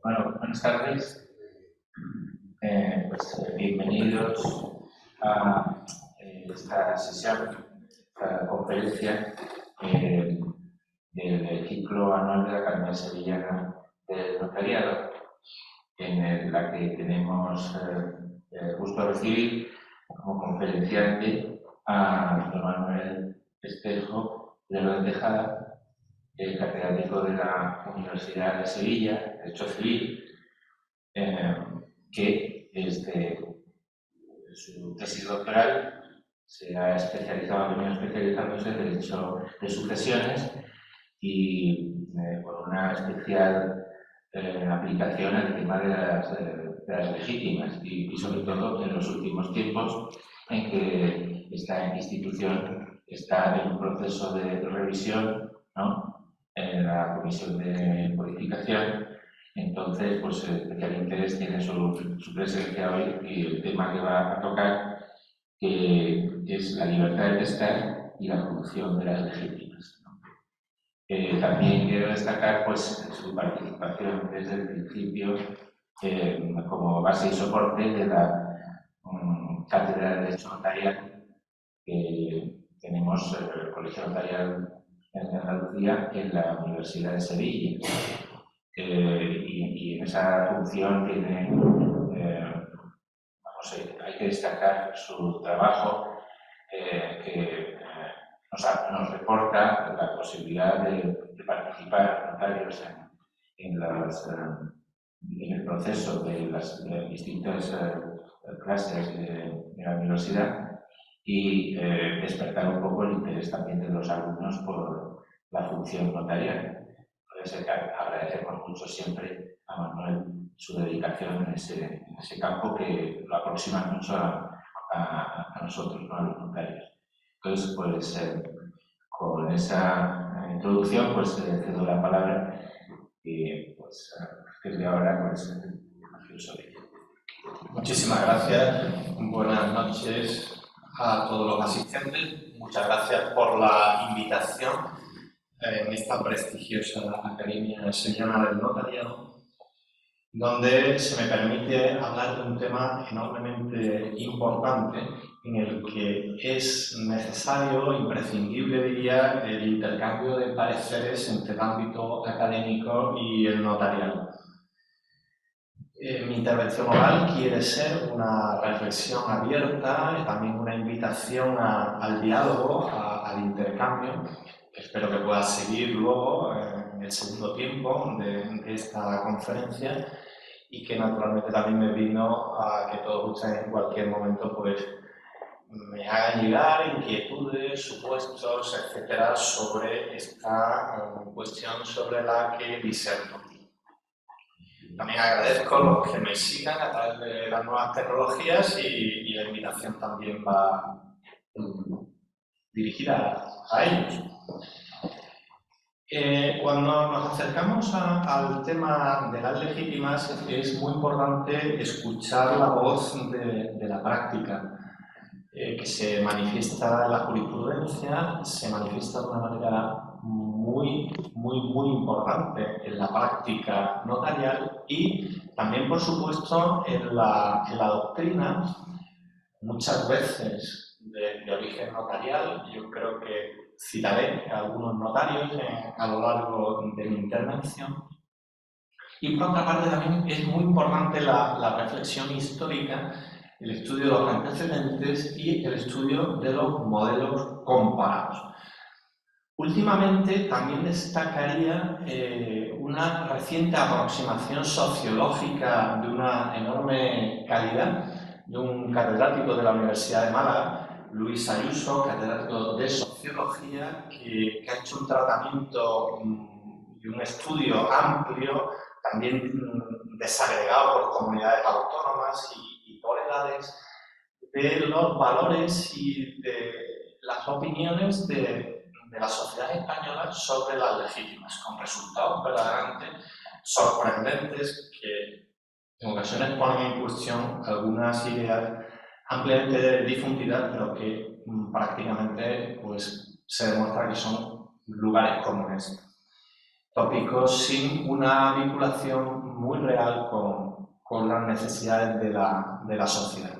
Bueno, buenas tardes. Bienvenidos a esta sesión, esta conferencia del ciclo anual de la Academia Sevillana del Notariado, en la que tenemos el gusto de recibir como conferenciante a don Manuel Espejo de la Tejada, catedrático de la Universidad de Sevilla, Derecho Civil, que desde su tesis doctoral se ha especializado, venido especializándose en Derecho de Sucesiones y con una especial aplicación al tema de las legítimas y sobre todo en los últimos tiempos en que esta institución está en un proceso de revisión, ¿no?, en la Comisión de Codificación. Entonces, pues especial interés tiene su presencia hoy y el tema que va a tocar, que es la libertad de testar y la función de las legítimas, ¿no? También quiero destacar pues, su participación desde el principio como base y soporte de la Cátedra de Derecho Notarial que tenemos el Colegio Notarial en Andalucía en la Universidad de Sevilla. Y en esa función tiene, hay que destacar su trabajo que nos reporta la posibilidad de participar notarios en el proceso de las distintas clases de la universidad y despertar un poco el interés también de los alumnos por la función notarial. Agradecemos mucho siempre a Manuel su dedicación en ese campo que lo aproxima mucho a nosotros, ¿no?, a los notarios. Entonces, pues con esa introducción, pues cedo la palabra y pues desde ahora pues sobre ello. Muchísimas gracias. Buenas noches a todos los asistentes. Muchas gracias por la invitación en esta prestigiosa Academia Sevillana del Notariado, donde se me permite hablar de un tema enormemente importante en el que es necesario, imprescindible, diría, el intercambio de pareceres entre el ámbito académico y el notariado. Mi intervención oral quiere ser una reflexión abierta, también una invitación al diálogo, al intercambio, que espero que pueda seguir luego en el segundo tiempo de esta conferencia y que naturalmente también me vino a que todos ustedes en cualquier momento pues me hagan llegar inquietudes, supuestos, etcétera, sobre esta cuestión sobre la que diserto. También agradezco a los que me sigan a través de las nuevas tecnologías y la invitación también va dirigida a ellos. Cuando nos acercamos al tema de las legítimas es muy importante escuchar la voz de la práctica, que se manifiesta en la jurisprudencia, se manifiesta de una manera muy importante en la práctica notarial y también, por supuesto, en la doctrina, muchas veces de origen notarial. Yo creo que citaré a algunos notarios a lo largo de mi intervención. Y por otra parte también es muy importante la reflexión histórica, el estudio de los antecedentes y el estudio de los modelos comparados. Últimamente también destacaría una reciente aproximación sociológica de una enorme calidad de un catedrático de la Universidad de Málaga, Luis Ayuso, catedrático de Sociología, que ha hecho un tratamiento y un estudio amplio, también desagregado por comunidades autónomas y por edades, de los valores y de las opiniones de la sociedad española sobre las legítimas, con resultados verdaderamente sorprendentes que en ocasiones ponen en cuestión algunas ideas ampliamente difundidas, pero que prácticamente pues, se demuestra que son lugares comunes. tópicos sin una vinculación muy real con las necesidades de la sociedad.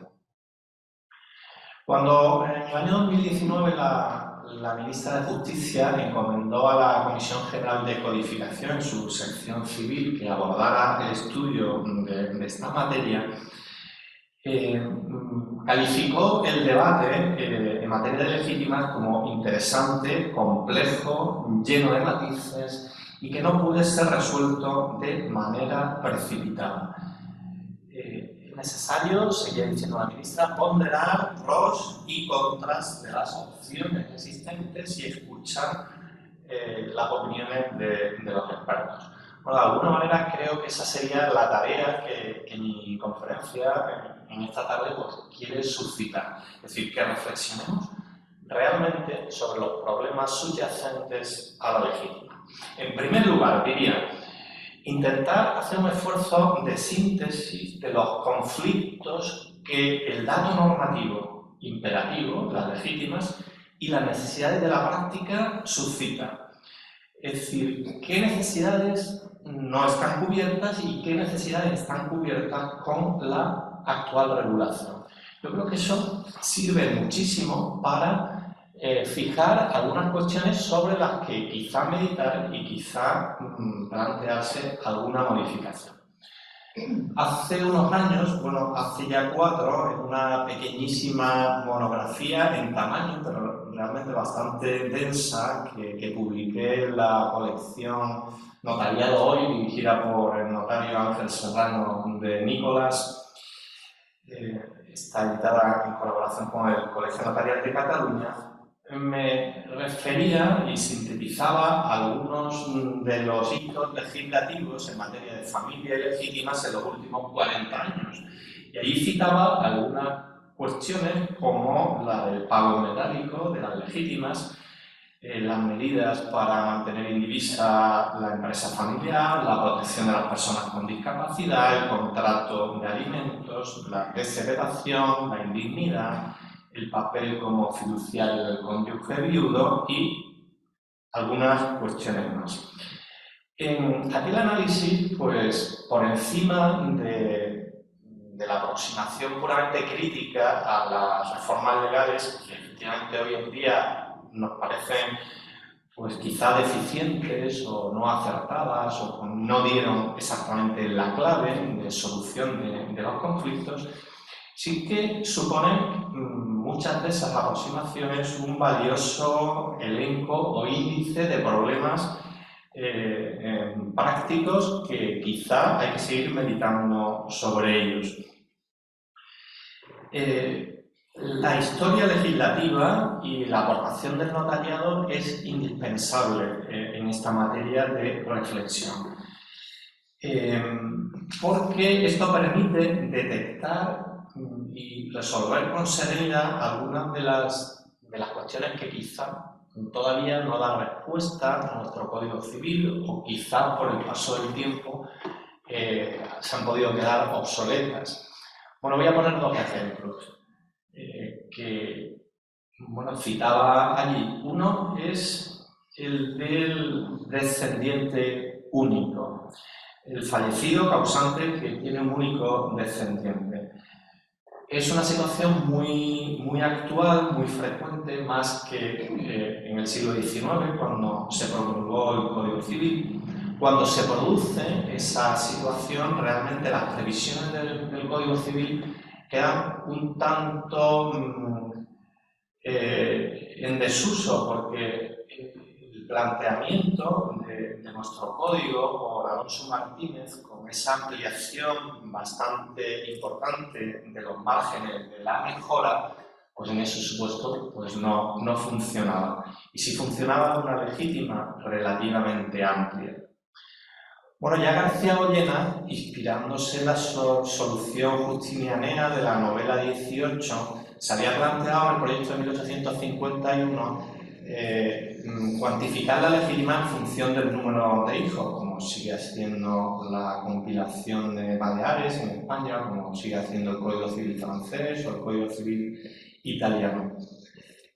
Cuando en el año 2019 la ministra de Justicia encomendó a la Comisión General de Codificación en su sección civil que abordara el estudio de esta materia, calificó el debate en materia de legítimas como interesante, complejo, lleno de matices y que no puede ser resuelto de manera precipitada. Es necesario, seguía diciendo la ministra, ponderar pros y contras de las opciones existentes y escuchar las opiniones de los expertos. Bueno, de alguna manera creo que esa sería la tarea que mi conferencia en esta tarde pues, quiere suscitar. Es decir, que reflexionemos realmente sobre los problemas subyacentes a la legítima. En primer lugar, diría, intentar hacer un esfuerzo de síntesis de los conflictos que el dato normativo imperativo, las legítimas, y las necesidades de la práctica suscitan. Es decir, qué necesidades no están cubiertas y qué necesidades están cubiertas con la actual regulación. Yo creo que eso sirve muchísimo para fijar algunas cuestiones sobre las que quizá meditar y quizá plantearse alguna modificación. Hace unos años, bueno, hace ya 4, en una pequeñísima monografía en tamaño, pero realmente bastante densa, que publiqué en la colección Notariado Hoy, dirigida por el notario Ángel Serrano de Nicolás, está editada en colaboración con el Colegio Notarial de Cataluña, me refería y sintetizaba algunos de los hitos legislativos en materia de familia y legítimas en los últimos 40 años. Y allí citaba algunas cuestiones como la del pago metálico de las legítimas, las medidas para mantener indivisa la empresa familiar, la protección de las personas con discapacidad, el contrato de alimentos, la desheredación, la indignidad, el papel como fiduciario del cónyuge viudo y algunas cuestiones más. En aquel análisis, pues, por encima de la aproximación puramente crítica a las reformas legales, que efectivamente hoy en día nos parecen pues quizá deficientes o no acertadas o no dieron exactamente la clave de solución de los conflictos, sí que suponen muchas de esas aproximaciones un valioso elenco o índice de problemas prácticos que quizá hay que seguir meditando sobre ellos. La historia legislativa y la aportación del notariado es indispensable en esta materia de reflexión, porque esto permite detectar y resolver con serenidad algunas de las cuestiones que quizá todavía no dan respuesta a nuestro Código Civil o quizá por el paso del tiempo se han podido quedar obsoletas. Bueno, voy a poner 2 ejemplos que bueno, citaba allí. Uno es el del descendiente único, el fallecido causante que tiene un único descendiente. Es una situación muy actual, muy frecuente, más que en el siglo XIX, cuando se promulgó el Código Civil. Cuando se produce esa situación, realmente las previsiones del Código Civil quedan un tanto en desuso, porque el planteamiento de nuestro código por Alonso Martínez, con esa ampliación bastante importante de los márgenes de la mejora, pues en ese supuesto pues no funcionaba. Y si funcionaba una legítima relativamente amplia. Bueno, ya García Goyena, inspirándose en la solución justinianea de la novela 18, se había planteado en el proyecto de 1851 cuantificar la legitimidad en función del número de hijos, como sigue haciendo la compilación de Baleares en España, como sigue haciendo el Código Civil francés o el Código Civil italiano.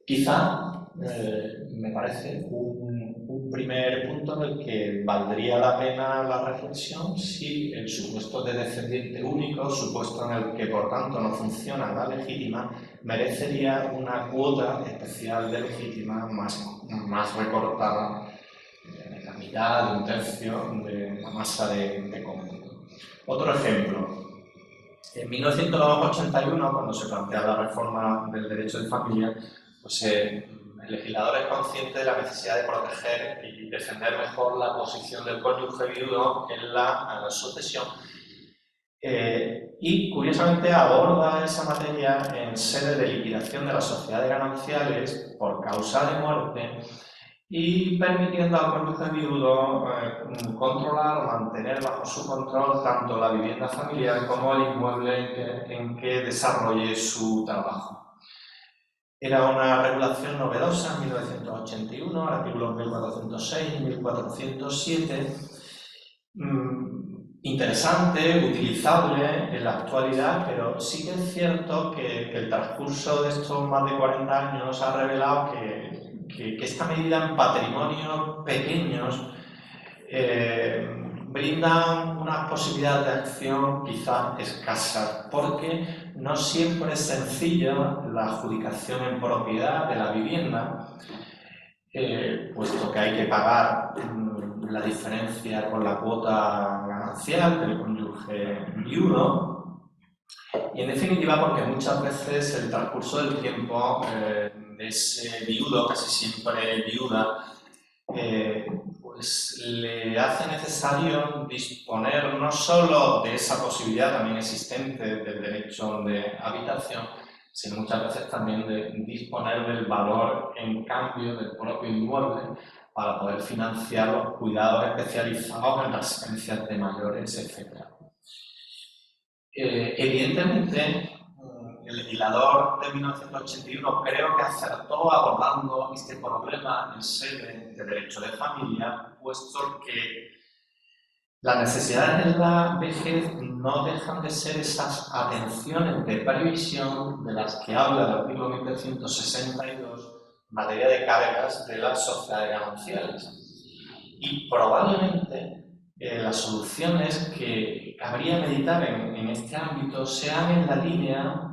Quizá me parece un primer punto en el que valdría la pena la reflexión si el supuesto de descendiente único, supuesto en el que por tanto no funciona la legítima, merecería una cuota especial de legítima más recortada, de la mitad, de un tercio de la masa de cómputo. Otro ejemplo. En 1981, cuando se plantea la reforma del derecho de familia, pues el legislador es consciente de la necesidad de proteger y defender mejor la posición del cónyuge viudo en la sucesión. Y curiosamente aborda esa materia en sede de liquidación de las sociedades gananciales por causa de muerte y permitiendo al cónyuge viudo controlar o mantener bajo su control tanto la vivienda familiar como el inmueble en que desarrolle su trabajo. Era una regulación novedosa en 1981, artículos 1406 y 1407, interesante, utilizable en la actualidad, pero sí que es cierto que el transcurso de estos más de 40 años ha revelado que esta medida en patrimonios pequeños brinda unas posibilidades de acción quizás escasas, porque no siempre es sencilla la adjudicación en propiedad de la vivienda, puesto que hay que pagar la diferencia con la cuota ganancial del cónyuge viudo, y en definitiva porque muchas veces el transcurso del tiempo de ese viudo, casi siempre viuda, pues le hace necesario disponer no solo de esa posibilidad también existente del derecho de habitación, sino muchas veces también de disponer del valor en cambio del propio inmueble para poder financiar los cuidados especializados en las residencias de mayores, etc. Evidentemente, el legislador de 1981 creo que acertó abordando este problema en sede de derecho de familia, puesto que las necesidades de la vejez no dejan de ser esas atenciones de previsión de las que habla el artículo 1362 en materia de cargas de las sociedades gananciales. Y probablemente las soluciones que habría meditar en este ámbito sean en la línea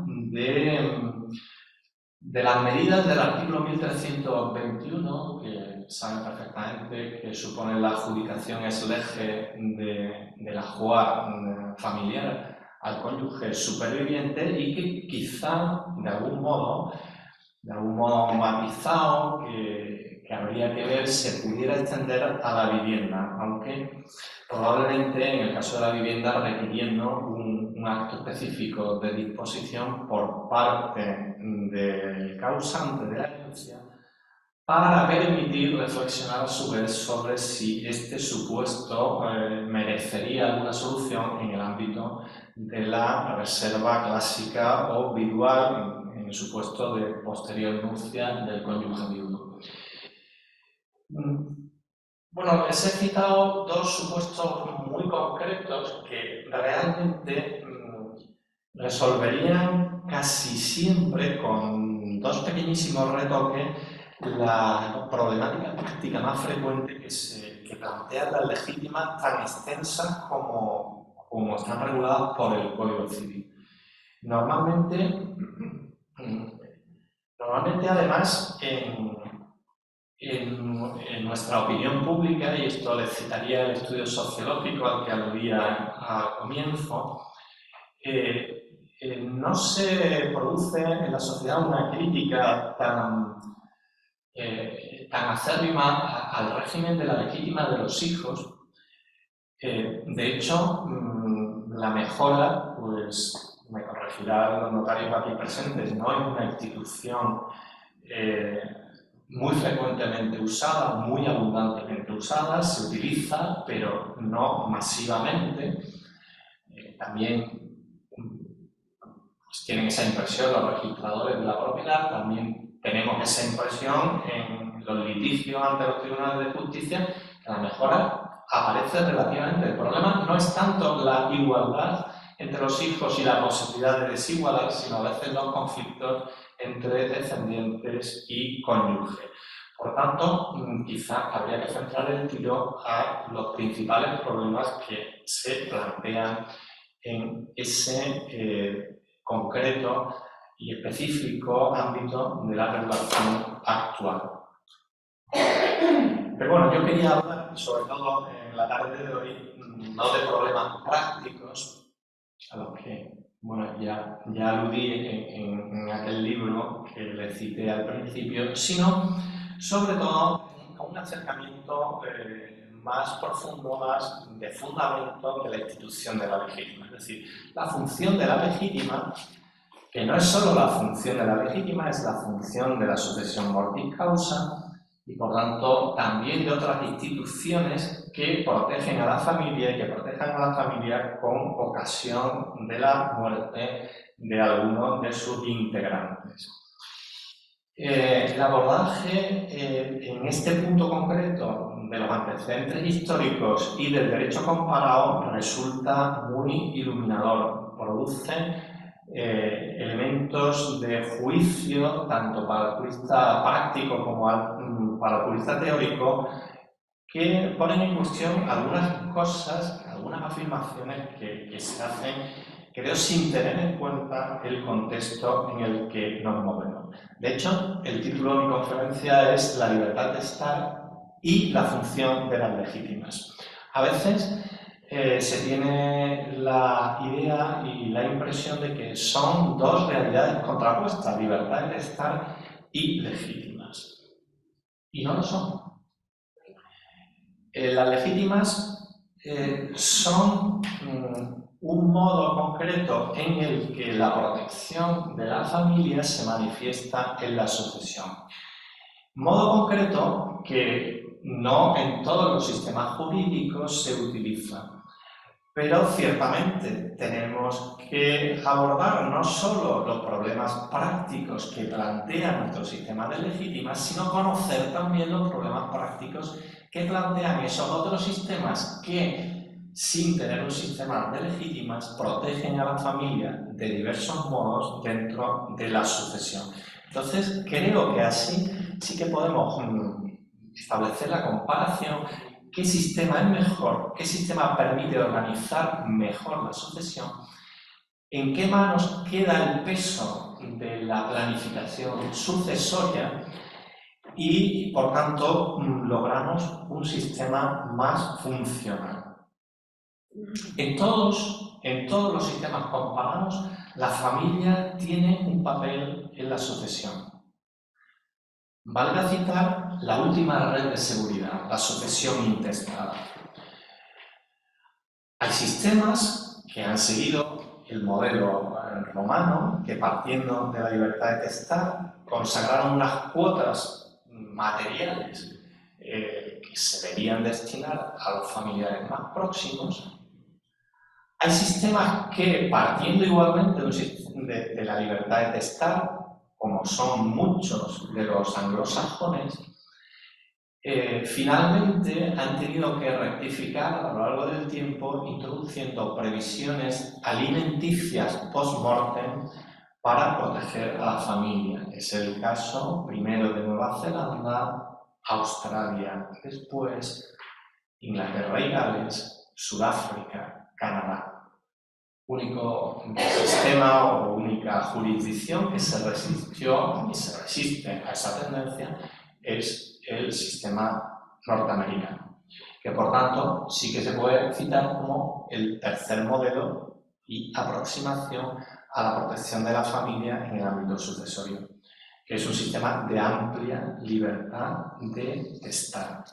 de las medidas del artículo 1321, que saben perfectamente que supone la adjudicación ex lege del ajuar familiar al cónyuge superviviente y que quizá de algún modo matizado que habría que ver se pudiera extender a la vivienda, aunque probablemente en el caso de la vivienda requiriendo un acto específico de disposición por parte del causante de la herencia para permitir reflexionar a su vez sobre si este supuesto merecería alguna solución en el ámbito de la reserva clásica o vidual en el supuesto de posterior nupcia del cónyuge viudo. Bueno, les he citado dos supuestos muy concretos que realmente resolverían casi siempre con dos pequeñísimos retoques la problemática práctica más frecuente que plantean las legítimas tan extensas como están reguladas por el Código Civil. Normalmente además, en nuestra opinión pública, y esto les citaría el estudio sociológico al que aludía al comienzo, no se produce en la sociedad una crítica tan acérrima al régimen de la legítima de los hijos. De hecho, la mejora, pues me corregirán los notarios aquí presentes, no es una institución muy frecuentemente usada, muy abundantemente usada, se utiliza, pero no masivamente. También pues, tienen esa impresión los registradores de la propiedad, también tenemos esa impresión en los litigios ante los tribunales de justicia, que la mejora aparece relativamente. El problema no es tanto la igualdad entre los hijos y la posibilidad de desigualar, sino a veces los conflictos entre descendientes y cónyuge. Por tanto, quizá habría que centrar el tiro a los principales problemas que se plantean en ese concreto y específico ámbito de la regulación actual. Pero bueno, yo quería hablar, sobre todo en la tarde de hoy, no de problemas prácticos, a los que bueno, ya aludí en aquel libro que le cité al principio, sino sobre todo a un acercamiento más profundo, más de fundamento de la institución de la legítima. Es decir, la función de la legítima, que no es solo la función de la legítima, es la función de la sucesión mortis causa y, por tanto, también de otras instituciones que protegen a la familia y que protejan a la familia con ocasión de la muerte de alguno de sus integrantes. El abordaje en este punto concreto de los antecedentes históricos y del derecho comparado resulta muy iluminador. Produce elementos de juicio, tanto para el jurista práctico como para el jurista teórico, que ponen en cuestión algunas cosas, algunas afirmaciones que se hacen, creo, sin tener en cuenta el contexto en el que nos movemos. De hecho, el título de mi conferencia es La libertad de estar y la función de las legítimas. A veces se tiene la idea y la impresión de que son dos realidades contrapuestas, libertad de estar y legítimas. Y no lo son. Las legítimas son un modo concreto en el que la protección de la familia se manifiesta en la sucesión. Modo concreto que no en todos los sistemas jurídicos se utiliza. Pero ciertamente tenemos que abordar no solo los problemas prácticos que plantea nuestro sistema de legítimas, sino conocer también los problemas prácticos que plantean esos otros sistemas que, sin tener un sistema de legítimas, protegen a la familia de diversos modos dentro de la sucesión. Entonces, creo que así sí que podemos establecer la comparación. ¿Qué sistema es mejor? ¿Qué sistema permite organizar mejor la sucesión? ¿En qué manos queda el peso de la planificación sucesoria? Y, por tanto, logramos un sistema más funcional. En todos los sistemas comparados, la familia tiene un papel en la sucesión. Valga citar la última red de seguridad, la sucesión intestada. Hay sistemas que han seguido el modelo romano, que partiendo de la libertad de testar, consagraron unas cuotas materiales que se debían destinar a los familiares más próximos. Hay sistemas que, partiendo igualmente de la libertad de testar, como son muchos de los anglosajones, finalmente han tenido que rectificar a lo largo del tiempo introduciendo previsiones alimenticias post-mortem para proteger a la familia. Es el caso primero de Nueva Zelanda, Australia, después Inglaterra y Gales, Sudáfrica, Canadá. Único sistema o única jurisdicción que se resistió y se resiste a esa tendencia es el sistema norteamericano, que por tanto sí que se puede citar como el tercer modelo y aproximación a la protección de la familia en el ámbito sucesorio, que es un sistema de amplia libertad de testar.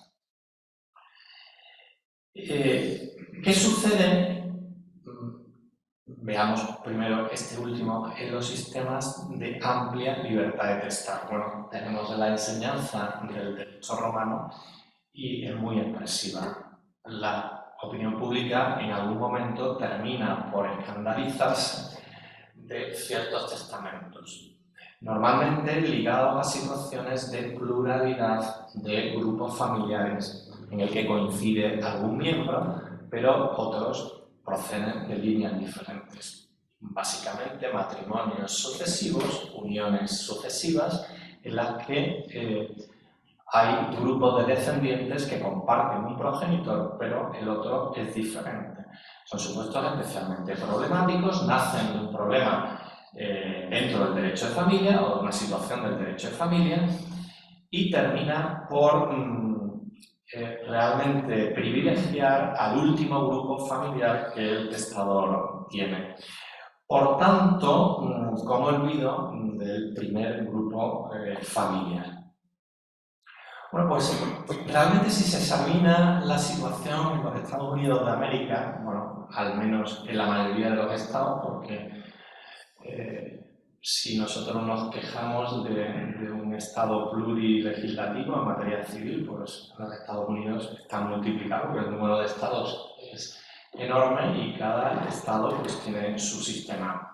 ¿Qué sucede? Veamos primero este último, en los sistemas de amplia libertad de testar. Bueno, tenemos la enseñanza del derecho romano y es muy expresiva. La opinión pública en algún momento termina por escandalizarse de ciertos testamentos, normalmente ligados a situaciones de pluralidad de grupos familiares en el que coincide algún miembro, pero otros proceden de líneas diferentes. Básicamente matrimonios sucesivos, uniones sucesivas, en las que hay grupos de descendientes que comparten un progenitor, pero el otro es diferente. Son supuestos especialmente problemáticos, nacen de un problema dentro del derecho de familia o de una situación del derecho de familia y termina por realmente privilegiar al último grupo familiar que el testador tiene. Por tanto, como olvido del primer grupo familiar. Bueno, pues realmente si se examina la situación en los Estados Unidos de América, bueno, al menos en la mayoría de los estados, porque si nosotros nos quejamos de un estado plurilegislativo en materia civil, pues los Estados Unidos están multiplicados, porque el número de estados es enorme y cada estado pues tiene su sistema.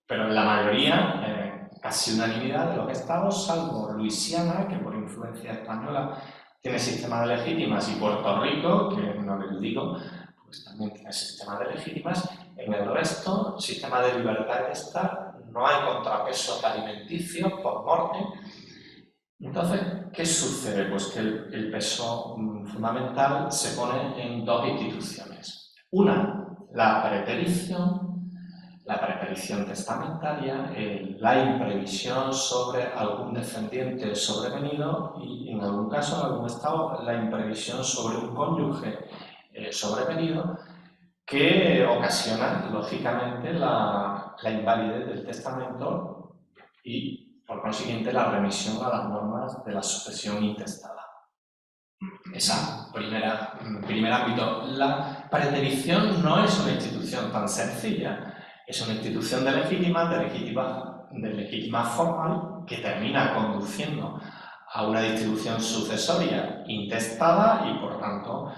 Pero en la mayoría, casi unanimidad de los estados, salvo Luisiana, que por influencia española tiene sistema de legítimas, y Puerto Rico, que no les digo, pues también tiene sistema de legítimas. En el resto, sistema de libertad de testar, no hay contrapesos alimenticios por muerte. Entonces, ¿qué sucede? Pues que el peso fundamental se pone en dos instituciones. Una, la preterición testamentaria, la imprevisión sobre algún descendiente sobrevenido y, en algún caso, en algún estado, la imprevisión sobre un cónyuge sobrevenido que ocasiona, lógicamente, la invalidez del testamento y, por consiguiente, la remisión a las normas de la sucesión intestada. Esa primer ámbito. La preterición no es una institución tan sencilla. Es una institución de legítima formal que termina conduciendo a una distribución sucesoria intestada y, por tanto,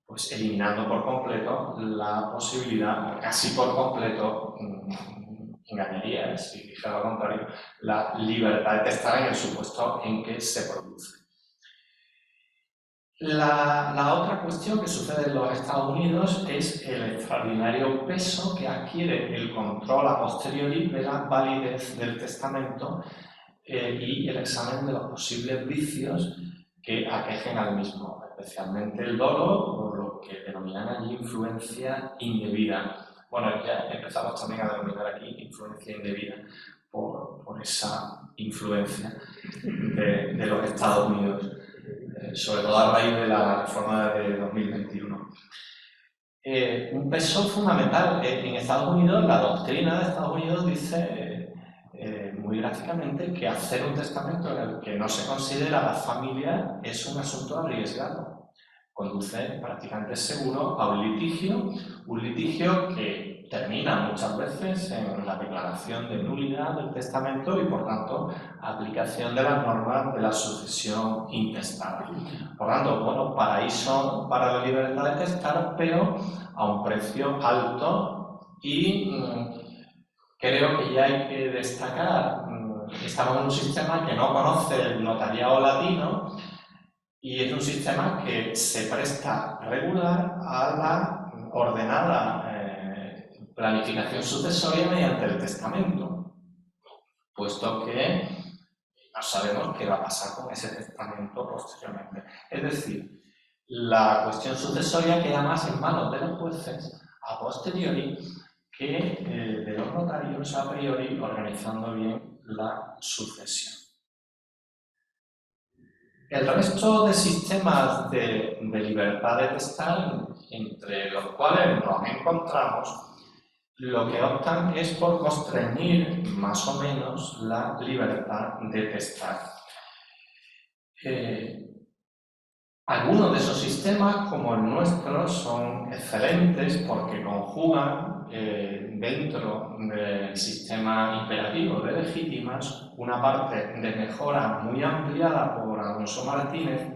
pues eliminando por completo la posibilidad, casi por completo, engañaría si dijera lo contrario, la libertad de testar en el supuesto en que se produce. La otra cuestión que sucede en los Estados Unidos es el extraordinario peso que adquiere el control a posteriori de la validez del testamento y el examen de los posibles vicios que aquejen al mismo, especialmente el dolo o lo que denominan allí influencia indebida. Bueno, ya empezamos también a denominar aquí influencia indebida por esa influencia de los Estados Unidos. Sobre todo a raíz de la reforma de 2021. Un peso fundamental. En Estados Unidos, la doctrina de Estados Unidos dice muy gráficamente que hacer un testamento en el que no se considera la familia es un asunto arriesgado. Conduce prácticamente seguro a un litigio que termina muchas veces en la declaración de nulidad del testamento y, por tanto, aplicación de las normas de la sucesión intestada. Por tanto, bueno, paraíso para la libertad de testar, pero a un precio alto y creo que ya hay que destacar, estamos en un sistema que no conoce el notariado latino y es un sistema que se presta regular a la ordenada planificación sucesoria mediante el testamento, puesto que no sabemos qué va a pasar con ese testamento posteriormente. Es decir, la cuestión sucesoria queda más en manos de los jueces a posteriori que de los notarios a priori, organizando bien la sucesión. El resto de sistemas de libertad de testar, entre los cuales nos encontramos, lo que optan es por constreñir más o menos la libertad de testar. Algunos de esos sistemas, como el nuestro, son excelentes porque conjugan dentro del sistema imperativo de legítimas una parte de mejora muy ampliada por Alonso Martínez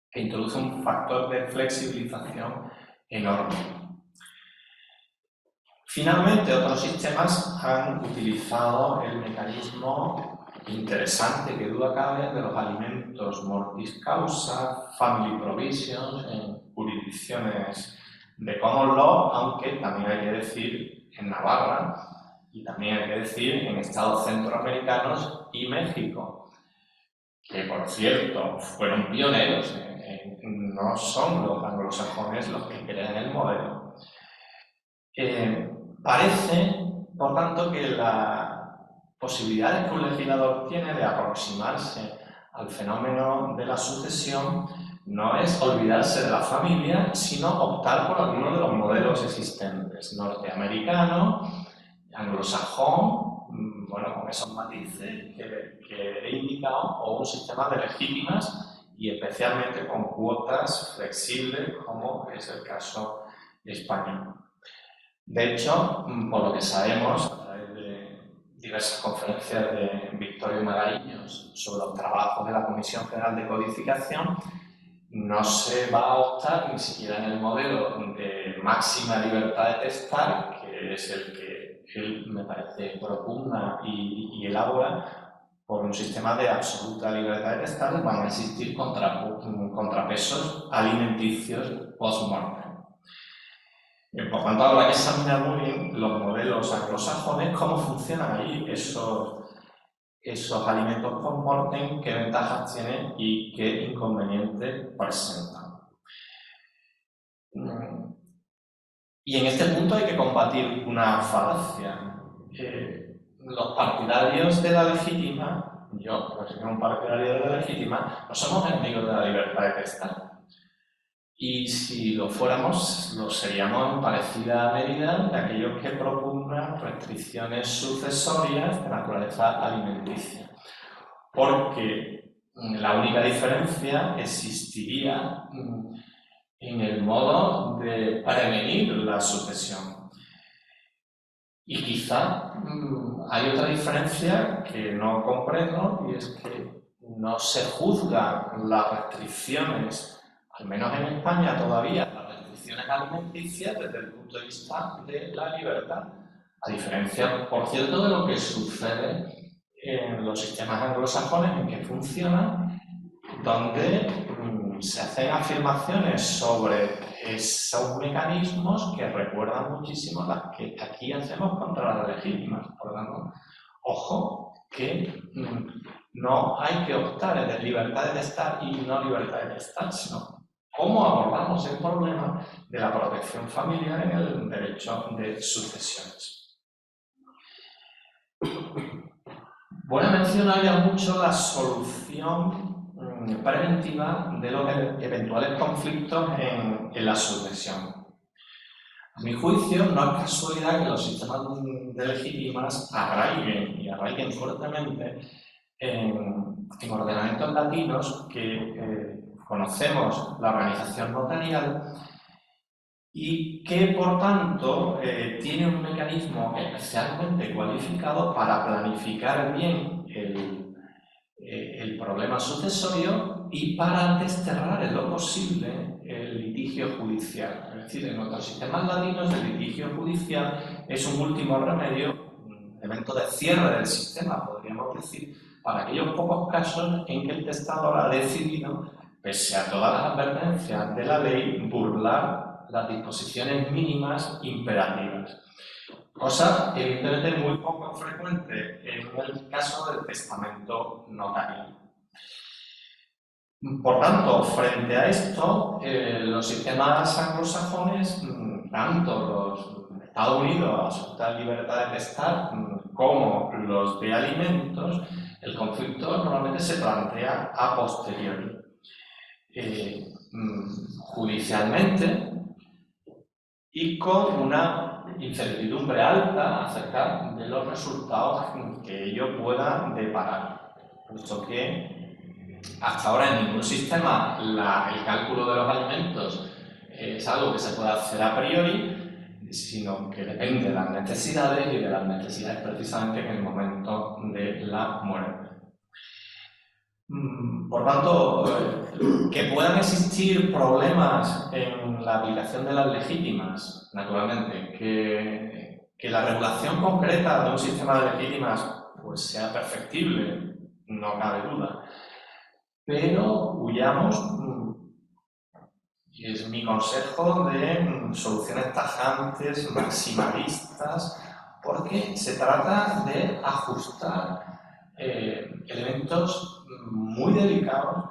que introduce un factor de flexibilización enorme. Finalmente, otros sistemas han utilizado el mecanismo interesante, que duda cabe, de los alimentos mortis causa, family provisions, en jurisdicciones de common law, aunque también hay que decir en Navarra y también hay que decir en estados centroamericanos y México. que por cierto fueron pioneros, no son los anglosajones los que crean el modelo, parece, por tanto, que la posibilidad que un legislador tiene de aproximarse al fenómeno de la sucesión no es olvidarse de la familia, sino optar por alguno de los modelos existentes, norteamericano, anglosajón, bueno, con esos matices que he indicado, o un sistema de legítimas y especialmente con cuotas flexibles, como es el caso español. De hecho, por lo que sabemos, a través de diversas conferencias de Victorio Magariños sobre los trabajos de la Comisión General de Codificación, no se va a optar ni siquiera en el modelo de máxima libertad de testar, que es el que él, me parece, propugna y elabora, por un sistema de absoluta libertad de testar. Van a existir contrapesos alimenticios post-mortem. Por tanto, habrá que examinar muy bien los modelos anglosajones, cómo funcionan ahí esos alimentos post-mortem, qué ventajas tienen y qué inconvenientes presentan. Y en este punto hay que combatir una falacia. Los partidarios de la legítima, yo, que soy un partidario de la legítima, no somos enemigos de la libertad de testar. Y si lo fuéramos, lo seríamos en parecida medida de aquellos que propugnan restricciones sucesorias de naturaleza alimenticia. Porque la única diferencia existiría en el modo de prevenir la sucesión. Y quizá hay otra diferencia que no comprendo, y es que no se juzgan las restricciones, al menos en España todavía, las restricciones alimenticias desde el punto de vista de la libertad, a diferencia, por cierto, de lo que sucede en los sistemas anglosajones en que funcionan, donde se hacen afirmaciones sobre esos mecanismos que recuerdan muchísimo las que aquí hacemos contra las legítimas. Por lo tanto, ojo, que no hay que optar entre libertad de testar y no libertad de testar, sino cómo abordamos el problema de la protección familiar en el derecho de sucesiones. Buena mención había mucho la solución preventiva de los eventuales conflictos en la sucesión. A mi juicio, no es casualidad que los sistemas de legítimas arraiguen fuertemente en ordenamientos latinos que conocemos la organización notarial y que, por tanto, tiene un mecanismo especialmente cualificado para planificar bien el problema sucesorio y para desterrar en lo posible el litigio judicial. Es decir, en nuestros sistemas latinos el litigio judicial es un último remedio, un elemento de cierre del sistema, podríamos decir, para aquellos pocos casos en que el testador ha decidido, pese a todas las advertencias de la ley, burlar las disposiciones mínimas imperativas. Cosa evidentemente muy poco frecuente en el caso del testamento notarial. Por tanto, frente a esto, los sistemas anglosajones, tanto los de Estados Unidos, absoluta libertad de testar, como los de alimentos, el conflicto normalmente se plantea a posteriori. Judicialmente y con una incertidumbre alta acerca de los resultados que ello pueda deparar, puesto que hasta ahora en ningún sistema el cálculo de los alimentos es algo que se puede hacer a priori, sino que depende de las necesidades y de las necesidades precisamente en el momento de la muerte. Por tanto, que puedan existir problemas en la aplicación de las legítimas, naturalmente, que la regulación concreta de un sistema de legítimas pues, sea perfectible, no cabe duda, pero huyamos, y es mi consejo, de soluciones tajantes, maximalistas, porque se trata de ajustar elementos muy delicados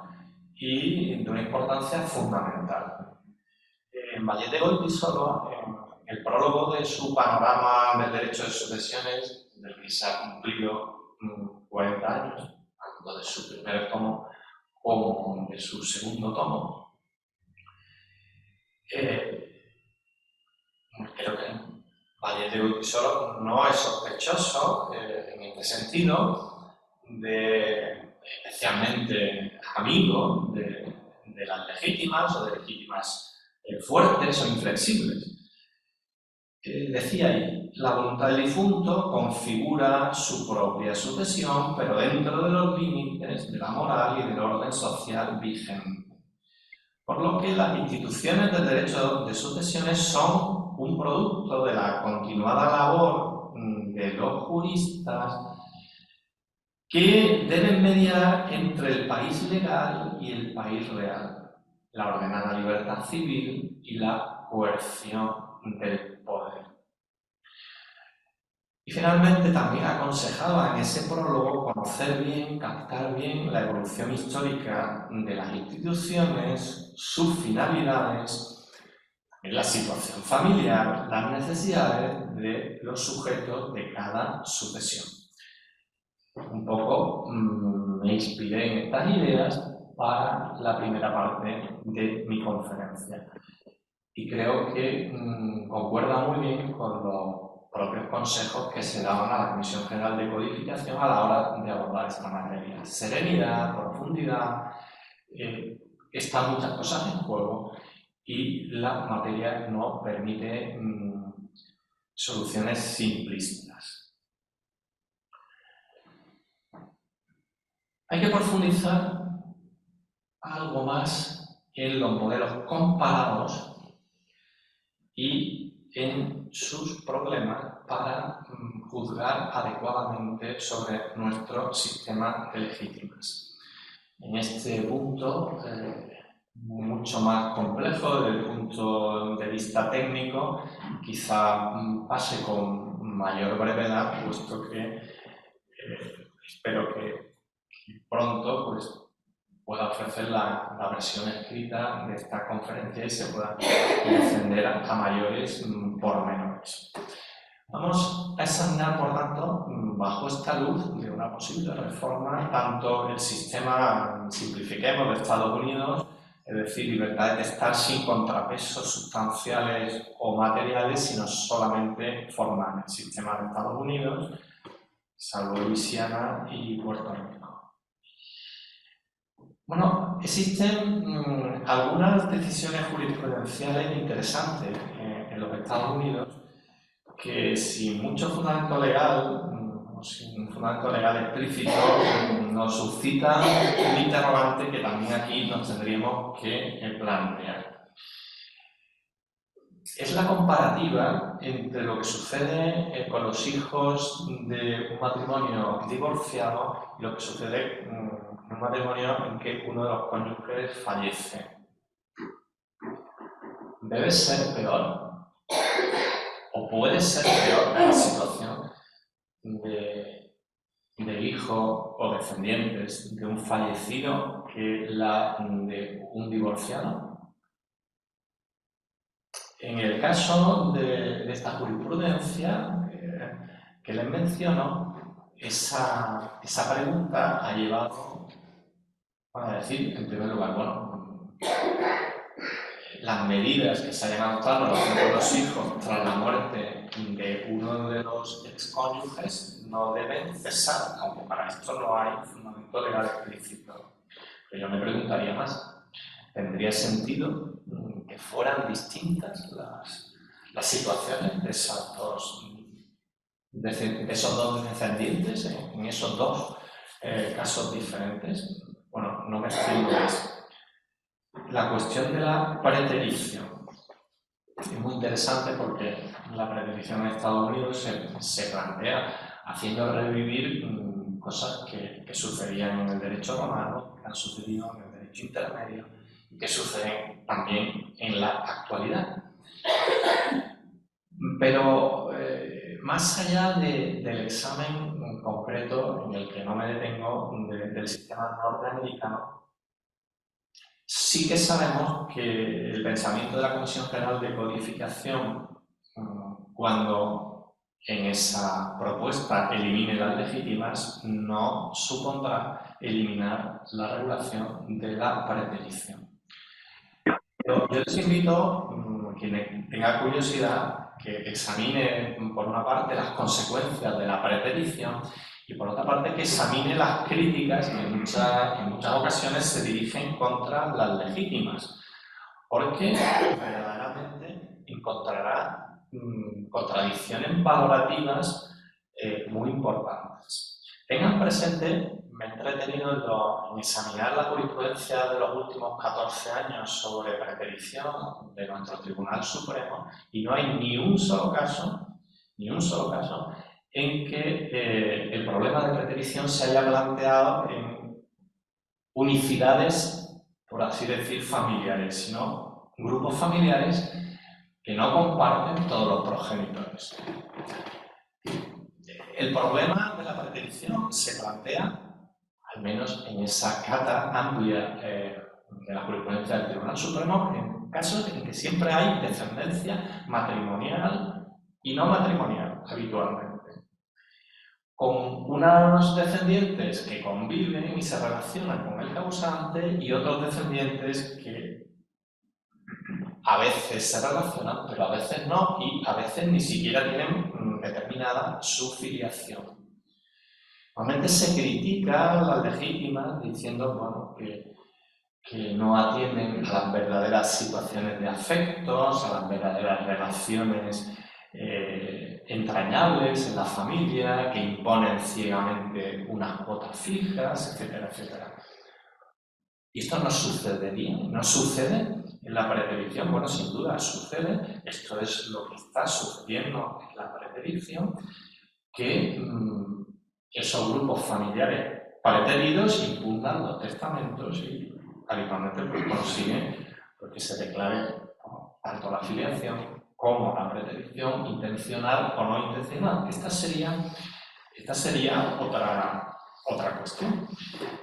y de una importancia fundamental. En Valledero y Pisolo, en el prólogo de su panorama del derecho de sucesiones, del que se ha cumplido 40 años, tanto de su primer tomo como de su segundo tomo, creo que Valledero y Pisolo no es sospechoso en este sentido, especialmente amigo de las legítimas o de legítimas fuertes o inflexibles. Decía ahí, la voluntad del difunto configura su propia sucesión, pero dentro de los límites de la moral y del orden social vigente. Por lo que las instituciones del derecho de sucesiones son un producto de la continuada labor de los juristas que deben mediar entre el país legal y el país real, la ordenada libertad civil y la coerción del poder. Y finalmente también aconsejaba en ese prólogo conocer bien, captar bien la evolución histórica de las instituciones, sus finalidades, la situación familiar, las necesidades de los sujetos de cada sucesión. Un poco me inspiré en estas ideas para la primera parte de mi conferencia. Y creo que concuerda muy bien con los propios consejos que se daban a la Comisión General de Codificación a la hora de abordar esta materia. Serenidad, profundidad, están muchas cosas en juego y la materia no permite soluciones simplistas. Hay que profundizar algo más en los modelos comparados y en sus problemas para juzgar adecuadamente sobre nuestro sistema de legítimas. En este punto, mucho más complejo desde el punto de vista técnico, quizá pase con mayor brevedad, puesto que espero que pronto pues, pueda ofrecer la versión escrita de esta conferencia y se pueda defender a mayores pormenores. Vamos a examinar, por tanto, bajo esta luz de una posible reforma, tanto el sistema, simplifiquemos, de Estados Unidos, es decir, libertad de testar sin contrapesos sustanciales o materiales, sino solamente formal. El sistema de Estados Unidos, salvo Luisiana y Puerto Rico. Bueno, existen algunas decisiones jurisprudenciales interesantes en los Estados Unidos que sin mucho fundamento legal o sin un fundamento legal explícito nos suscitan un interrogante que también aquí nos tendríamos que plantear. Es la comparativa entre lo que sucede con los hijos de un matrimonio divorciado y lo que sucede en un matrimonio en que uno de los cónyuges fallece. Debe ser peor, o puede ser peor la situación del hijo o descendientes de un fallecido que la de un divorciado. En el caso de esta jurisprudencia que les menciono, esa pregunta ha llevado a decir, en primer lugar, bueno, las medidas que se hayan adoptado en relación con los hijos tras la muerte de uno de los excónyuges no deben cesar, aunque para esto no hay fundamento legal explícito. Pero yo me preguntaría más, ¿tendría sentido que fueran distintas las situaciones de esos dos descendientes en esos dos casos diferentes? Bueno, no me explico eso. La cuestión de la preterición es muy interesante porque la preterición en Estados Unidos se plantea haciendo revivir cosas que sucedían en el derecho romano, que han sucedido en el derecho intermedio y que suceden también en la actualidad. Pero más allá del examen concreto, en el que no me detengo, del sistema norteamericano, sí que sabemos que el pensamiento de la Comisión General de Codificación, cuando en esa propuesta elimine las legítimas, no supondrá eliminar la regulación de la preterición. Yo les invito, quien tenga curiosidad, que examine, por una parte, las consecuencias de la preterición y, por otra parte, que examine las críticas que en muchas ocasiones se dirigen contra las legítimas, porque verdaderamente encontrará contradicciones valorativas muy importantes. Tengan presente, me he entretenido en examinar la jurisprudencia de los últimos 14 años sobre preterición de nuestro Tribunal Supremo, y no hay ni un solo caso en que el problema de preterición se haya planteado en unicidades, por así decir, familiares, sino grupos familiares que no comparten todos los progenitores. El problema de la preterición se plantea, al menos en esa cata amplia de la jurisprudencia del Tribunal Supremo, en casos en que siempre hay descendencia matrimonial y no matrimonial, habitualmente, con unos descendientes que conviven y se relacionan con el causante y otros descendientes que a veces se relacionan, pero a veces no, y a veces ni siquiera tienen determinada su filiación. Normalmente se critica a las legítimas diciendo, bueno, que no atienden a las verdaderas situaciones de afectos, a las verdaderas relaciones entrañables en la familia, que imponen ciegamente unas cuotas fijas, etcétera, etcétera. Y esto no sucedería, no sucede en la preterición. Bueno, sin duda sucede, esto es lo que está sucediendo en la preterición, que esos grupos familiares preteridos imputan los testamentos y habitualmente consiguen que se declare tanto la filiación como la preterición, intencional o no intencional. Esta sería otra cuestión.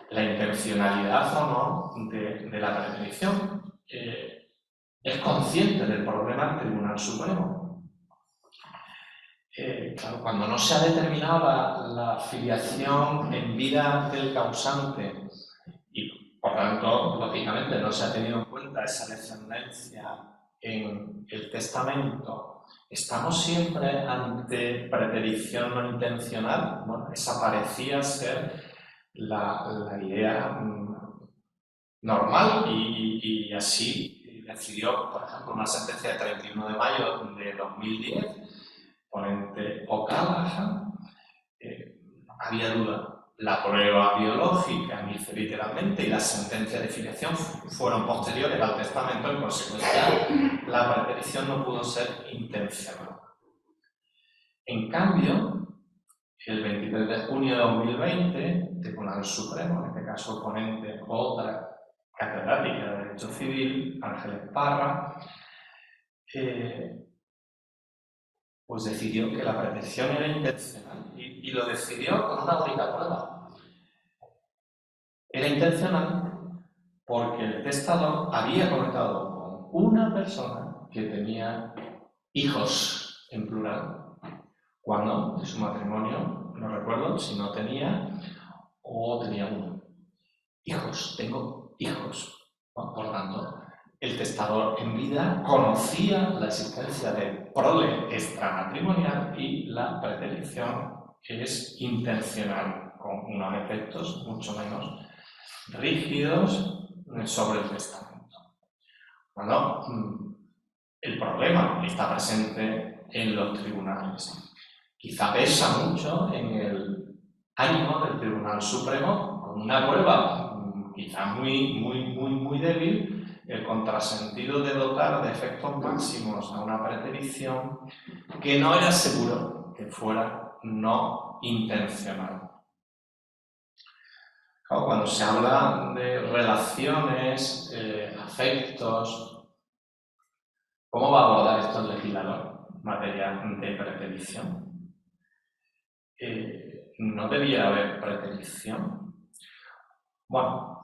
La intencionalidad o no de la preterición es consciente del problema del Tribunal Supremo. Claro, cuando no se ha determinado la filiación en vida del causante y, por tanto, lógicamente no se ha tenido en cuenta esa descendencia en el testamento, ¿estamos siempre ante preterición no intencional? Bueno, esa parecía ser la idea normal y así decidió, por ejemplo, una sentencia de 31 de mayo de 2010, ponente O'Callaghan, no había duda. La prueba biológica, dice literalmente, y la sentencia de filiación fueron posteriores al testamento, en consecuencia, la preterición no pudo ser intencional. En cambio, el 23 de junio de 2020, el Tribunal Supremo, en este caso ponente otra catedrática de Derecho Civil, Ángeles Parra, pues decidió que la preterición era intencional y lo decidió con una única prueba. Era intencional porque el testador había conectado con una persona que tenía hijos en plural, cuando en su matrimonio, no recuerdo si no tenía o tenía uno. Hijos, tengo hijos. Por tanto, el testador en vida conocía la existencia de prole extramatrimonial y la preterición es intencional, con unos efectos mucho menos rígidos sobre el testamento. Bueno, el problema está presente en los tribunales. Quizá pesa mucho en el ánimo del Tribunal Supremo, con una prueba quizá muy débil, el contrasentido de dotar de efectos máximos a una preterición que no era seguro que fuera no intencional. Claro, cuando se habla de relaciones, afectos, ¿cómo va a abordar esto el legislador en materia de preterición? ¿no debía haber preterición? Bueno,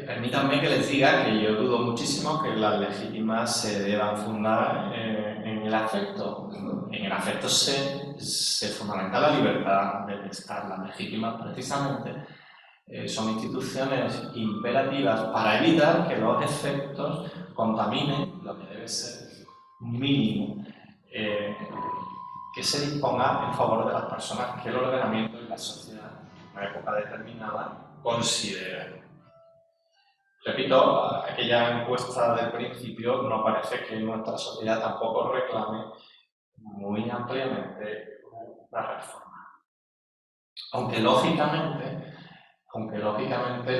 permítanme que les diga que yo dudo muchísimo que las legítimas se deban fundar en el afecto. En el afecto se fundamenta la libertad de testar. Las legítimas, precisamente, son instituciones imperativas para evitar que los efectos contaminen lo que debe ser un mínimo que se disponga en favor de las personas que el ordenamiento y la sociedad en una época determinada consideren. Repito, aquella encuesta del principio no parece que nuestra sociedad tampoco reclame muy ampliamente una reforma. Aunque lógicamente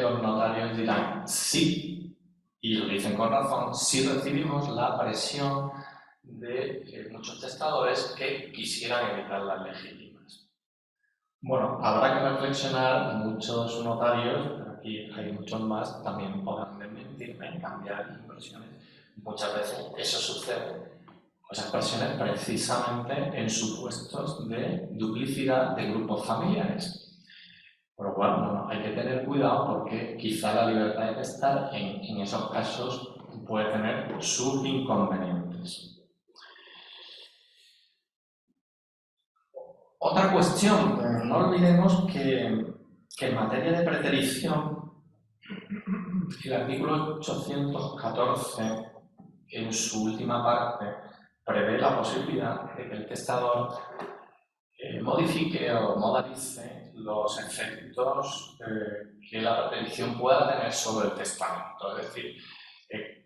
los notarios dirán sí, y lo dicen con razón, si recibimos la presión de muchos testadores que quisieran evitar las legítimas. Bueno, habrá que reflexionar, muchos notarios, pero aquí hay muchos más, también podrán desmentirme, cambiar impresiones. Muchas veces eso sucede, esas presiones precisamente en supuestos de duplicidad de grupos familiares. Por lo cual, bueno, hay que tener cuidado porque quizá la libertad de testar en esos casos puede tener sus inconvenientes. Otra cuestión, no olvidemos que en materia de preterición, el artículo 814, en su última parte, prevé la posibilidad de que el testador modifique o modalice los efectos que la preterición pueda tener sobre el testamento, es decir,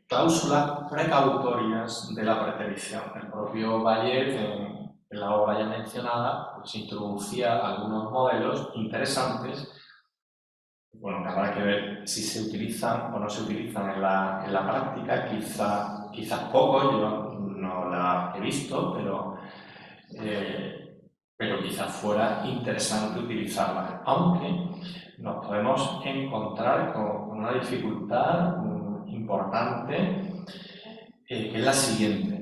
cláusulas precautorias de la preterición. El propio Vallet, en la obra ya mencionada, pues introducía algunos modelos interesantes, bueno, que habrá que ver si se utilizan o no se utilizan en la práctica, quizás poco, yo no la he visto, pero quizás fuera interesante utilizarla, aunque nos podemos encontrar con una dificultad importante, que es la siguiente.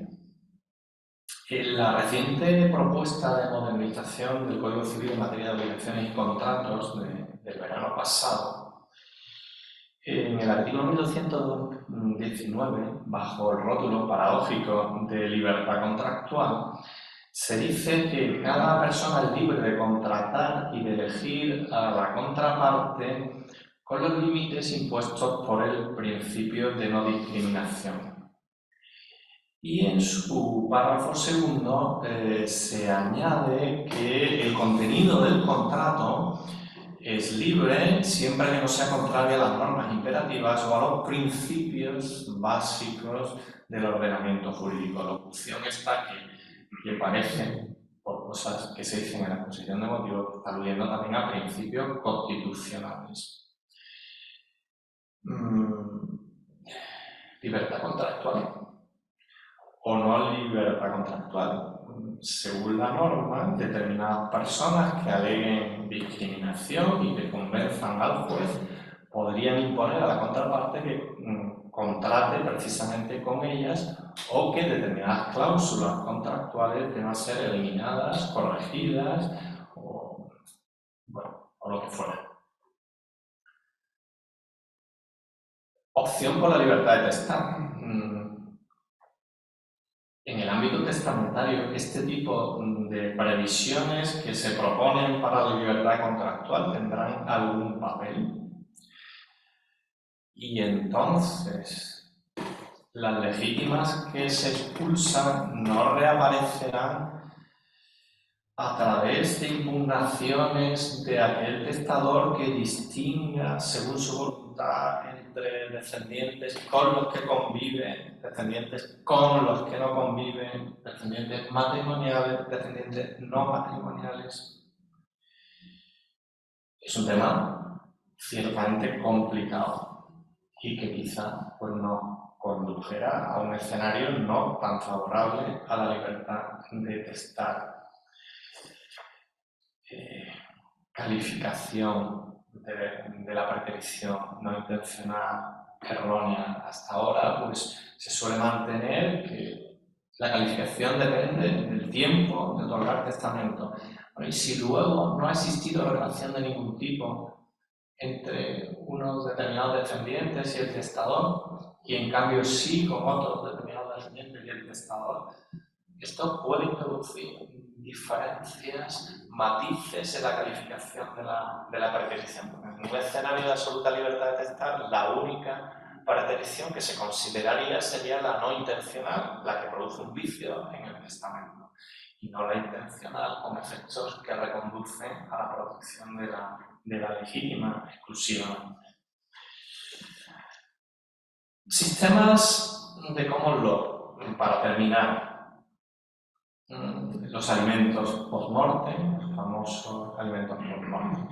En la reciente propuesta de modernización del Código Civil en materia de obligaciones y contratos del verano pasado, en el artículo 1219, bajo el rótulo paradójico de libertad contractual, se dice que cada persona es libre de contratar y de elegir a la contraparte con los límites impuestos por el principio de no discriminación. Y en su párrafo segundo se añade que el contenido del contrato es libre siempre que no sea contrario a las normas imperativas o a los principios básicos del ordenamiento jurídico. La opción está que parece, por cosas que se dicen en la exposición de motivos, aludiendo también a principios constitucionales. Libertad contractual o no libertad contractual. Según la norma, determinadas personas que aleguen discriminación y que convenzan al juez podrían imponer a la contraparte que contrate precisamente con ellas o que determinadas cláusulas contractuales deban ser eliminadas, corregidas o lo que fuera. Opción por la libertad de testar. En el ámbito testamentario, este tipo de previsiones que se proponen para la libertad contractual tendrán algún papel. Y entonces, las legítimas que se expulsan no reaparecerán a través de impugnaciones de aquel testador que distinga, según su voluntad, entre descendientes con los que conviven, descendientes con los que no conviven, descendientes matrimoniales, descendientes no matrimoniales. Es un tema ciertamente complicado y que quizá pues, no condujera a un escenario no tan favorable a la libertad de testar. Calificación de la preterición no intencional errónea hasta ahora, pues se suele mantener que La calificación depende del tiempo de otorgar testamento. Y si luego no ha existido relación de ningún tipo entre unos determinados descendientes y el testador, y en cambio sí con otros determinados descendientes y el testador, esto puede introducir diferencias, matices en la calificación de la preterición. En un escenario de absoluta libertad de testar, la única preterición que se consideraría sería la no intencional, la que produce un vicio en el testamento, y no la intencional con efectos que reconducen a la protección de la legítima exclusivamente. Sistemas de common law, para terminar. Los alimentos post-mortem, los famosos alimentos post-mortem.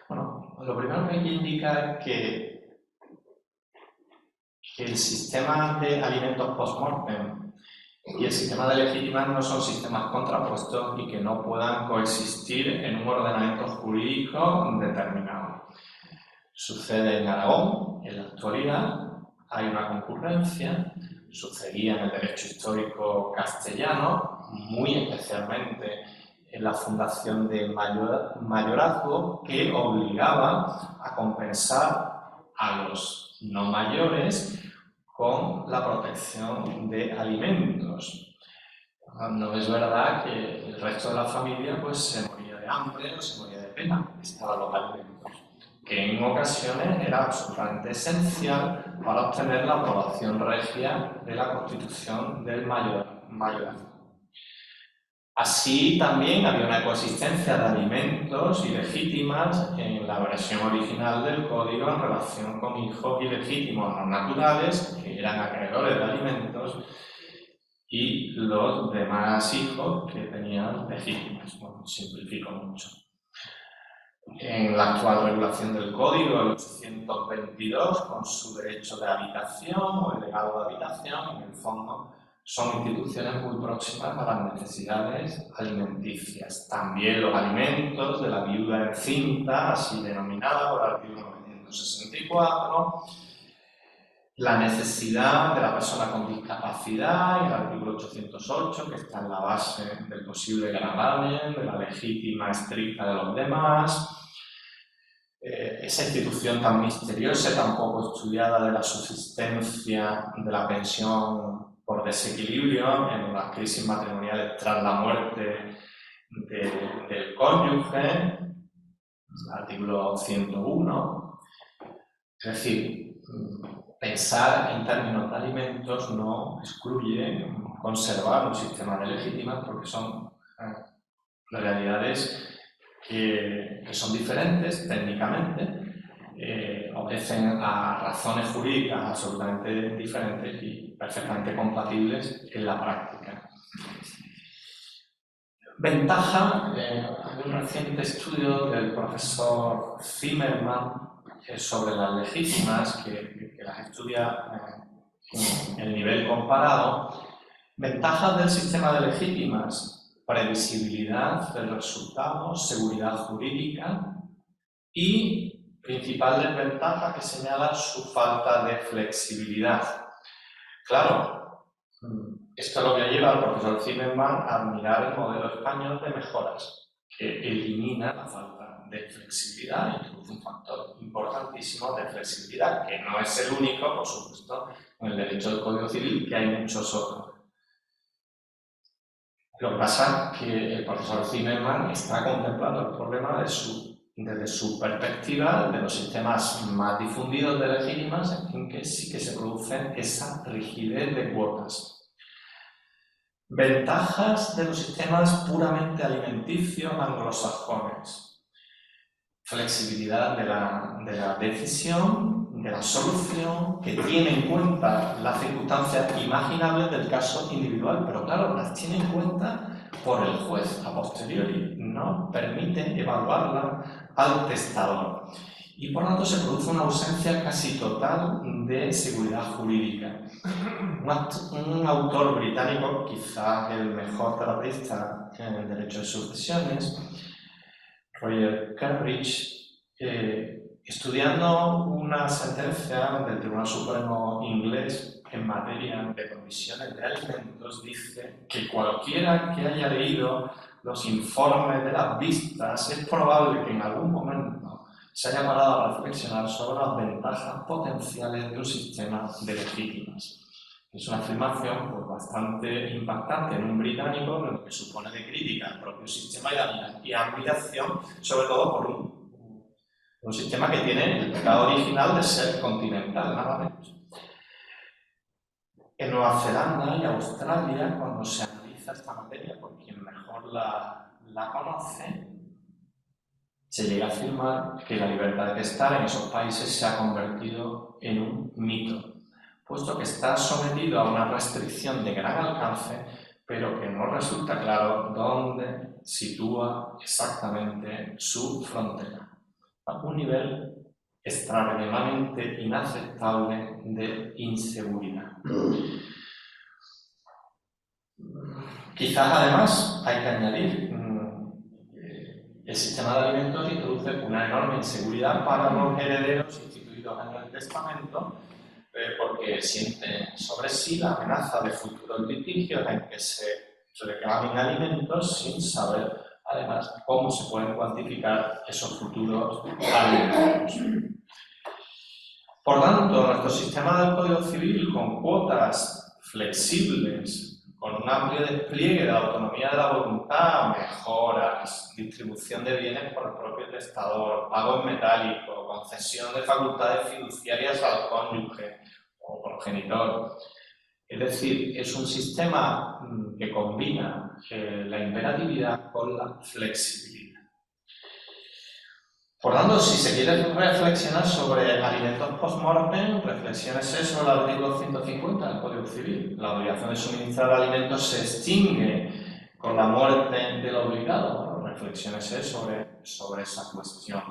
Bueno, lo primero que hay que indicar es que el sistema de alimentos post-mortem y el sistema de legítimas no son sistemas contrapuestos y que no puedan coexistir en un ordenamiento jurídico determinado. Sucede en Aragón, en la actualidad, hay una concurrencia. Sucedía en el derecho histórico castellano, muy especialmente en la fundación del mayorazgo, que obligaba a compensar a los no mayores con la protección de alimentos. No es verdad que el resto de la familia pues, se moría de hambre o se moría de pena, estaban los alimentos, que en ocasiones era absolutamente esencial para obtener la aprobación regia de la constitución del mayorazgo. Así también había una coexistencia de alimentos ilegítimas en la versión original del código en relación con hijos ilegítimos no naturales, que eran acreedores de alimentos, y los demás hijos que tenían legítimos. Bueno, simplifico mucho. En la actual regulación del Código, el 822, con su derecho de habitación o el legado de habitación, en el fondo son instituciones muy próximas a las necesidades alimenticias. También los alimentos de la viuda encinta, así denominada por el artículo 964, la necesidad de la persona con discapacidad, el artículo 808, que está en la base del posible gravamen, de la legítima estricta de los demás. Esa institución tan misteriosa y tan poco estudiada de la subsistencia de la pensión por desequilibrio en las crisis matrimoniales tras la muerte del cónyuge, el artículo 101. Es decir, pensar en términos de alimentos no excluye conservar un sistema de legítimas porque son realidades que son diferentes técnicamente, obedecen a razones jurídicas absolutamente diferentes y perfectamente compatibles en la práctica. Ventaja, hay un reciente estudio del profesor Zimmerman sobre las legítimas, que las estudia en el nivel comparado. Ventajas del sistema de legítimas: previsibilidad del resultado, seguridad jurídica y principal desventaja que señala su falta de flexibilidad. Claro, esto es lo que lleva al profesor Zimmerman a admirar el modelo español de mejoras, que elimina la falta de flexibilidad y introduce un factor importantísimo de flexibilidad, que no es el único, por supuesto, en el derecho del Código Civil, que hay muchos otros. Lo que pasa es que el profesor Zimmerman está contemplando el problema desde su perspectiva de los sistemas más difundidos de legítimas, en que sí que se produce esa rigidez de cuotas. Ventajas de los sistemas puramente alimenticios anglosajones: flexibilidad de la decisión, de la solución, que tiene en cuenta las circunstancias imaginables del caso individual, pero claro, las tiene en cuenta por el juez a posteriori, no permite evaluarla al testador. Y por lo tanto se produce una ausencia casi total de seguridad jurídica. Un autor británico, quizás el mejor terapista en el derecho de sucesiones, Roger Carridge, Estudiando una sentencia del Tribunal Supremo inglés en materia de provisiones de alimentos, dice que cualquiera que haya leído los informes de las vistas es probable que en algún momento se haya parado a reflexionar sobre las ventajas potenciales de un sistema de legítimas. Es una afirmación pues, bastante impactante en un británico, lo que supone de crítica al propio sistema y admiración, sobre todo por un sistema que tiene el pecado original de ser continental, nada menos. En Nueva Zelanda y Australia, cuando se analiza esta materia por quien mejor la conoce, se llega a afirmar que la libertad de testar en esos países se ha convertido en un mito, puesto que está sometido a una restricción de gran alcance, pero que no resulta claro dónde sitúa exactamente su frontera, a un nivel extraordinariamente inaceptable de inseguridad. Quizás además hay que añadir el sistema de alimentos introduce una enorme inseguridad para los herederos instituidos en el testamento porque sienten sobre sí la amenaza de futuros litigios en que se reclamen alimentos sin saber además cómo se pueden cuantificar esos futuros alimentos. Por tanto, nuestro sistema del Código Civil con cuotas flexibles, con un amplio despliegue de autonomía de la voluntad, mejoras, distribución de bienes por el propio testador, pago en metálico, concesión de facultades fiduciarias al cónyuge o progenitor. Es decir, es un sistema que combina la imperatividad con la flexibilidad. Por tanto, si se quiere reflexionar sobre alimentos post-mortem, reflexionese sobre el artículo 150 del Código Civil. La obligación de suministrar alimentos se extingue con la muerte del obligado. Reflexionese sobre esa cuestión.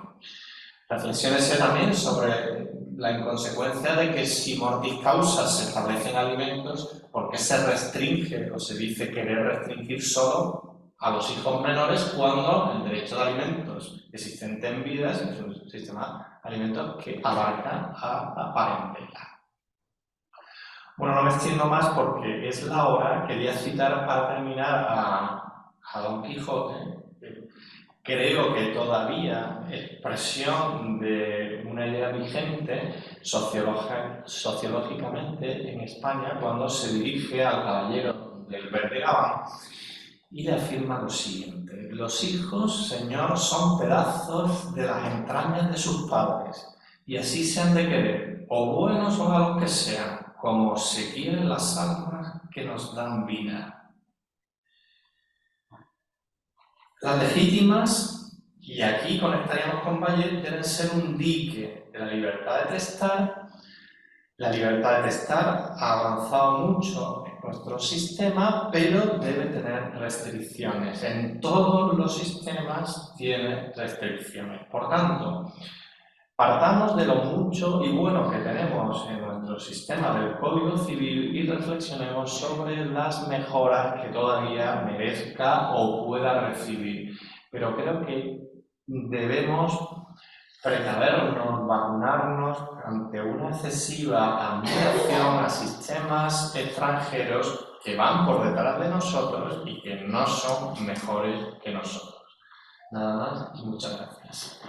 Reflexionese también sobre la inconsecuencia de que si mortis causa se establecen alimentos, ¿por qué se restringe o se dice querer restringir solo a los hijos menores cuando el derecho de alimentos existente en vida es un sistema de alimentos que abarca a la parentela? Bueno, no me extiendo más porque es la hora. Quería citar para terminar a Don Quijote. Creo que todavía expresión de una idea vigente sociológicamente en España cuando se dirige al caballero del Verde Gabán y le afirma lo siguiente: los hijos, señor, son pedazos de las entrañas de sus padres y así se han de querer, o buenos o malos que sean, como se quieren las almas que nos dan vida. Las legítimas, y aquí conectaríamos con Vallet, deben ser un dique de la libertad de testar. La libertad de testar ha avanzado mucho en nuestro sistema, pero debe tener restricciones. En todos los sistemas tiene restricciones. Por tanto, partamos de lo mucho y bueno que tenemos en nuestro sistema del Código Civil y reflexionemos sobre las mejoras que todavía merezca o pueda recibir. Pero creo que debemos precavernos, vacunarnos ante una excesiva admiración a sistemas extranjeros que van por detrás de nosotros y que no son mejores que nosotros. Nada más y muchas gracias.